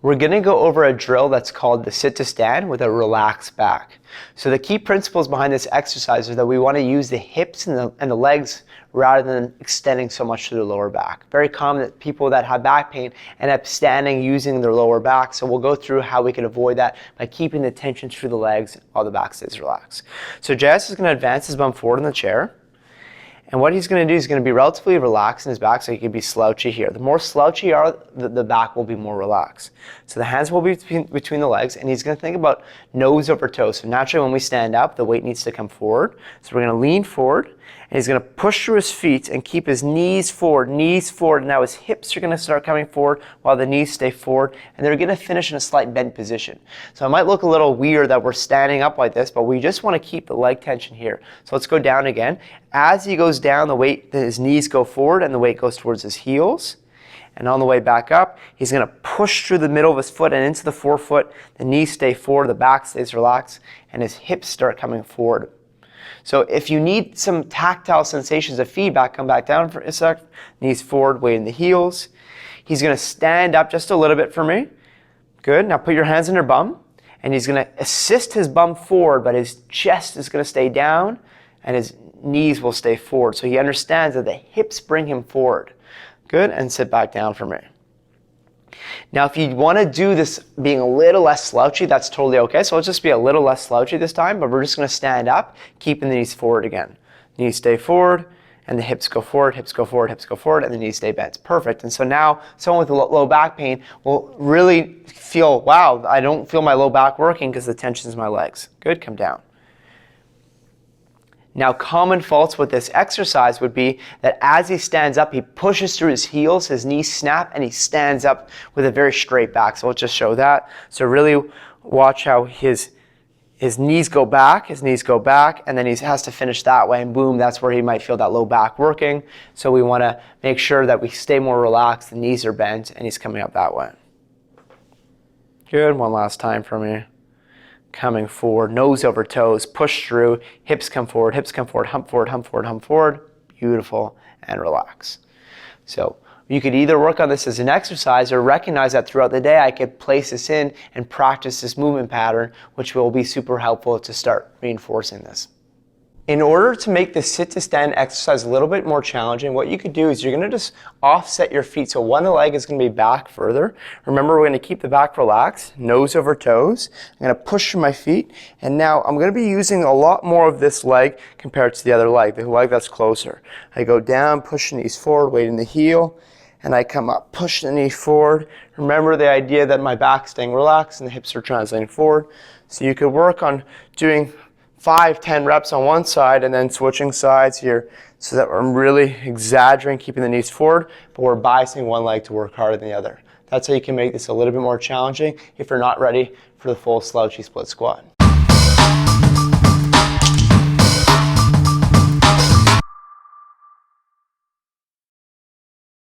We're going to go over a drill that's called the sit to stand with a relaxed back. So the key principles behind this exercise are that we want to use the hips and the legs rather than extending so much to the lower back. Very common that people that have back pain end up standing using their lower back. So we'll go through how we can avoid that by keeping the tension through the legs while the back stays relaxed. So JS is going to advance his bum forward in the chair. And what he's going to do is going to be relatively relaxed in his back so he can be slouchy here. The more slouchy you are, the back will be more relaxed. So the hands will be between the legs, and he's going to think about nose over toes. So naturally when we stand up, the weight needs to come forward. So we're going to lean forward, and he's going to push through his feet and keep his knees forward. Now his hips are going to start coming forward while the knees stay forward, and they're going to finish in a slight bent position. So it might look a little weird that we're standing up like this, but we just want to keep the leg tension here. So let's go down again. As he goes down, his knees go forward and the weight goes towards his heels. And on the way back up, he's going to push through the middle of his foot and into the forefoot. The knees stay forward, the back stays relaxed, and his hips start coming forward. So if you need some tactile sensations of feedback, come back down for a sec. Knees forward, weight in the heels. He's going to stand up just a little bit for me. Good. Now put your hands on your bum. And he's going to assist his bum forward, but his chest is going to stay down and his knees will stay forward. So he understands that the hips bring him forward. Good. And sit back down for me. Now, if you want to do this being a little less slouchy, that's totally okay. So let's just be a little less slouchy this time, but we're just going to stand up, keeping the knees forward again. Knees stay forward, and the hips go forward, hips go forward, hips go forward, and the knees stay bent. Perfect. And so now someone with low back pain will really feel, wow, I don't feel my low back working because the tension is in my legs. Good, come down. Now, common faults with this exercise would be that as he stands up, he pushes through his heels, his knees snap, and he stands up with a very straight back. So let's just show that. So really watch how his knees go back, and then he has to finish that way, and boom, that's where he might feel that low back working. So we want to make sure that we stay more relaxed, the knees are bent, and he's coming up that way. Good, one last time for me. Coming forward, nose over toes, push through, hips come forward, hump forward, hump forward, hump forward. Beautiful, and relax. So you could either work on this as an exercise or recognize that throughout the day I could place this in and practice this movement pattern, which will be super helpful to start reinforcing this. In order to make the sit to stand exercise a little bit more challenging, what you could do is you're going to just offset your feet. So one leg is going to be back further. Remember, we're going to keep the back relaxed, nose over toes. I'm going to push through my feet. And now I'm going to be using a lot more of this leg compared to the other leg, the leg that's closer. I go down, push the knees forward, weight in the heel, and I come up, push the knee forward. Remember the idea that my back's staying relaxed and the hips are translating forward. So you could work on doing 5-10 reps on one side and then switching sides here so that I'm really exaggerating, keeping the knees forward, but we're biasing one leg to work harder than the other. That's how you can make this a little bit more challenging if you're not ready for the full slouchy split squat.